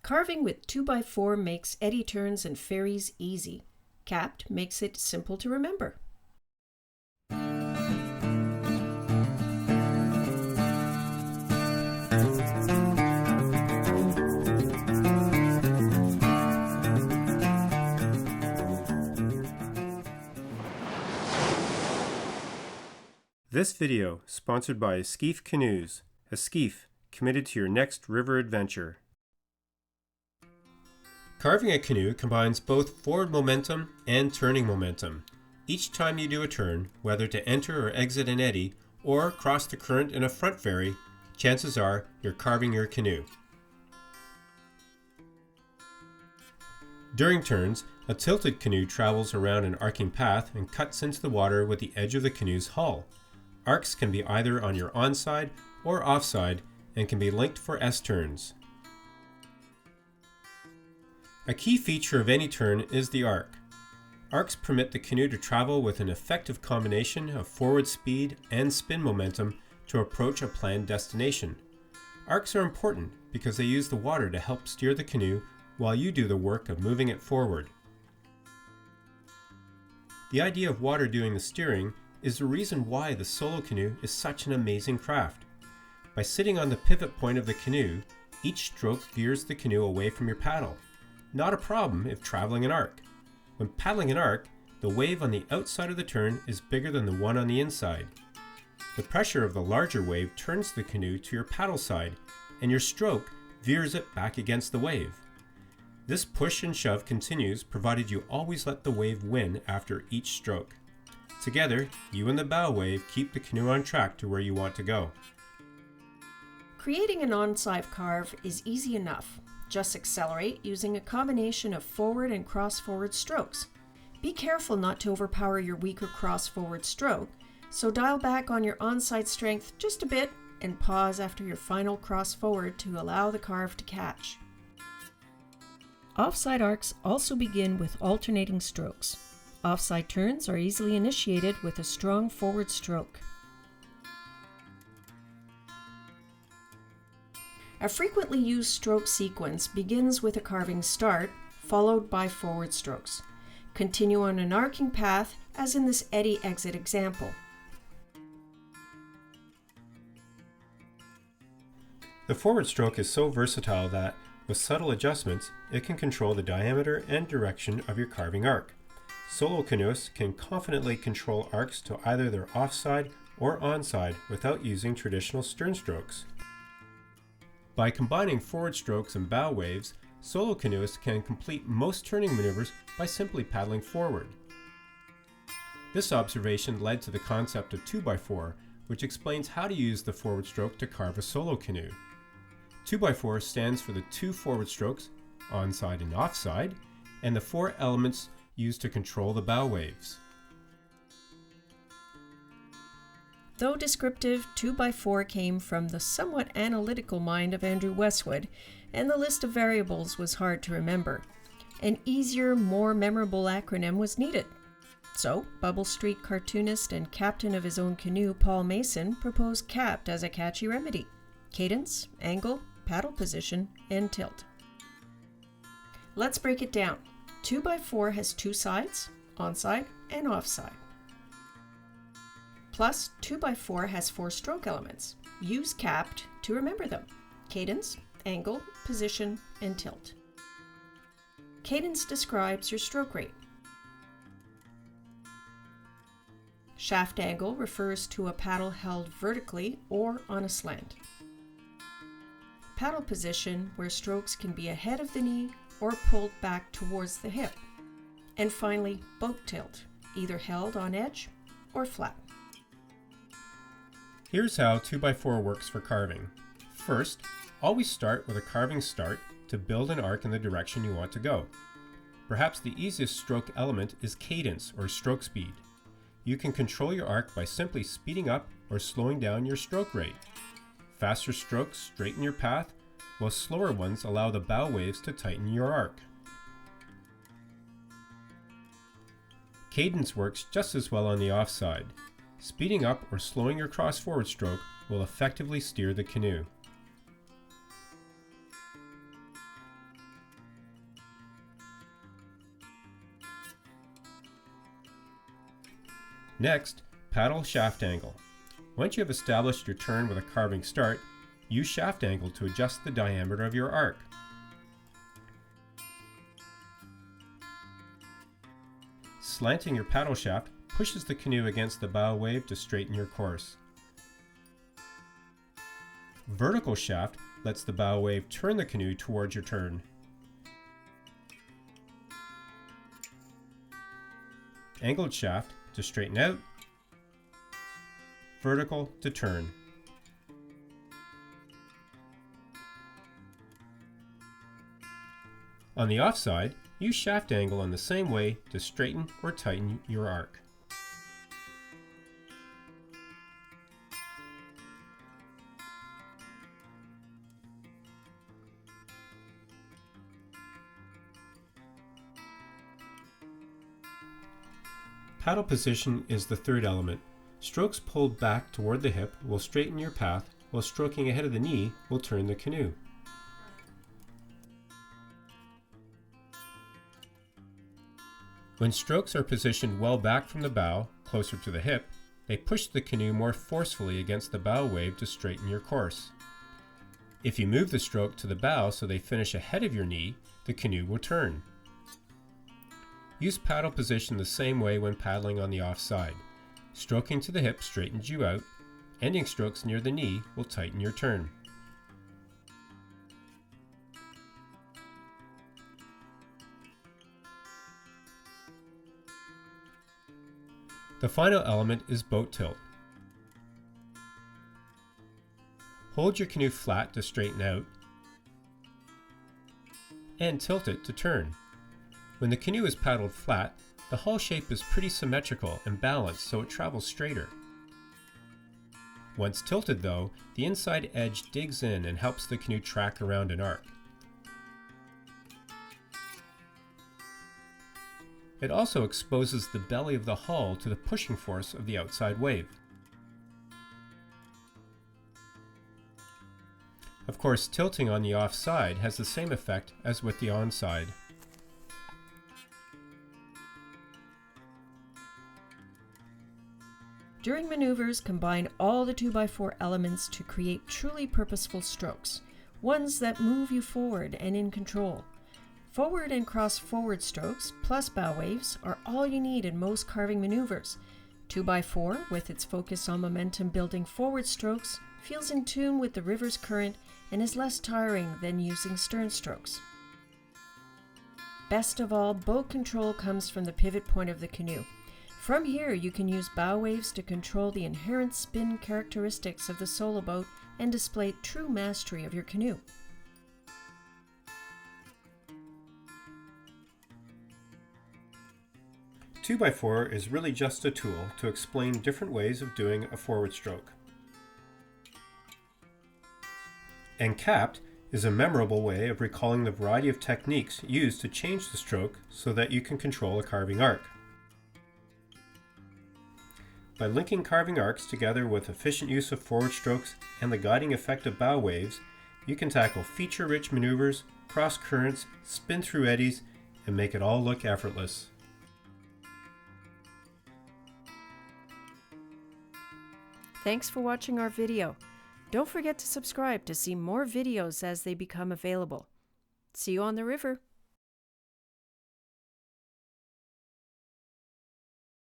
Carving with 2x4 makes eddy turns and ferries easy. C.A.P.T makes it simple to remember. This video sponsored by C.A.P.T Canoes, a C.A.P.T committed to your next river adventure. Carving a canoe combines both forward momentum and turning momentum. Each time you do a turn, whether to enter or exit an eddy or cross the current in a front ferry, chances are you're carving your canoe. During turns, a tilted canoe travels around an arcing path and cuts into the water with the edge of the canoe's hull. Arcs can be either on your onside or offside and can be linked for S-turns. A key feature of any turn is the arc. Arcs permit the canoe to travel with an effective combination of forward speed and spin momentum to approach a planned destination. Arcs are important because they use the water to help steer the canoe while you do the work of moving it forward. The idea of water doing the steering is the reason why the solo canoe is such an amazing craft. By sitting on the pivot point of the canoe, each stroke veers the canoe away from your paddle. Not a problem if traveling an arc. When paddling an arc, the wave on the outside of the turn is bigger than the one on the inside. The pressure of the larger wave turns the canoe to your paddle side, and your stroke veers it back against the wave. This push and shove continues provided you always let the wave win after each stroke. Together, you and the bow wave keep the canoe on track to where you want to go. Creating an onside carve is easy enough. Just accelerate using a combination of forward and cross-forward strokes. Be careful not to overpower your weaker cross-forward stroke, so dial back on your onside strength just a bit and pause after your final cross-forward to allow the carve to catch. Offside arcs also begin with alternating strokes. Offside turns are easily initiated with a strong forward stroke. A frequently used stroke sequence begins with a carving start, followed by forward strokes. Continue on an arcing path, as in this eddy exit example. The forward stroke is so versatile that, with subtle adjustments, it can control the diameter and direction of your carving arc. Solo canoeists can confidently control arcs to either their offside or onside without using traditional stern strokes. By combining forward strokes and bow waves, solo canoeists can complete most turning maneuvers by simply paddling forward. This observation led to the concept of 2x4, which explains how to use the forward stroke to carve a solo canoe. 2x4 stands for the two forward strokes, onside and offside, and the four elements used to control the bow waves. Though descriptive, 2x4 came from the somewhat analytical mind of Andrew Westwood, and the list of variables was hard to remember. An easier, more memorable acronym was needed. So, Bubble Street cartoonist and captain of his own canoe Paul Mason proposed C.A.P.T as a catchy remedy: cadence, angle, paddle position, and tilt. Let's break it down. 2x4 has two sides, onside and offside. Plus, 2x4 has four stroke elements. Use C.A.P.T to remember them: cadence, angle, position, and tilt. Cadence describes your stroke rate. Shaft angle refers to a paddle held vertically or on a slant. Paddle position, where strokes can be ahead of the knee or pulled back towards the hip. And finally, boat tilt, either held on edge or flat. Here's how 2x4 works for carving. First, always start with a carving start to build an arc in the direction you want to go. Perhaps the easiest stroke element is cadence or stroke speed. You can control your arc by simply speeding up or slowing down your stroke rate. Faster strokes straighten your path, while slower ones allow the bow waves to tighten your arc. Cadence works just as well on the offside. Speeding up or slowing your cross-forward stroke will effectively steer the canoe. Next, paddle shaft angle. Once you have established your turn with a carving start, use shaft angle to adjust the diameter of your arc. Slanting your paddle shaft pushes the canoe against the bow wave to straighten your course. Vertical shaft lets the bow wave turn the canoe towards your turn. Angled shaft to straighten out. Vertical to turn. On the offside, use shaft angle in the same way to straighten or tighten your arc. Paddle position is the third element. Strokes pulled back toward the hip will straighten your path, while stroking ahead of the knee will turn the canoe. When strokes are positioned well back from the bow, closer to the hip, they push the canoe more forcefully against the bow wave to straighten your course. If you move the stroke to the bow so they finish ahead of your knee, the canoe will turn. Use paddle position the same way when paddling on the offside. Stroking to the hip straightens you out. Ending strokes near the knee will tighten your turn. The final element is boat tilt. Hold your canoe flat to straighten out and tilt it to turn. When the canoe is paddled flat, the hull shape is pretty symmetrical and balanced, so it travels straighter. Once tilted though, the inside edge digs in and helps the canoe track around an arc. It also exposes the belly of the hull to the pushing force of the outside wave. Of course, tilting on the offside has the same effect as with the onside. During maneuvers, combine all the 2x4 elements to create truly purposeful strokes, ones that move you forward and in control. Forward and cross forward strokes plus bow waves are all you need in most carving maneuvers. 2x4, with its focus on momentum building forward strokes, feels in tune with the river's current and is less tiring than using stern strokes. Best of all, boat control comes from the pivot point of the canoe. From here, you can use bow waves to control the inherent spin characteristics of the solo boat and display true mastery of your canoe. Two by four is really just a tool to explain different ways of doing a forward stroke. And C.A.P.T is a memorable way of recalling the variety of techniques used to change the stroke so that you can control a carving arc. By linking carving arcs together with efficient use of forward strokes and the guiding effect of bow waves, you can tackle feature-rich maneuvers, cross currents, spin through eddies, and make it all look effortless. Thanks for watching our video. Don't forget to subscribe to see more videos as they become available. See you on the river.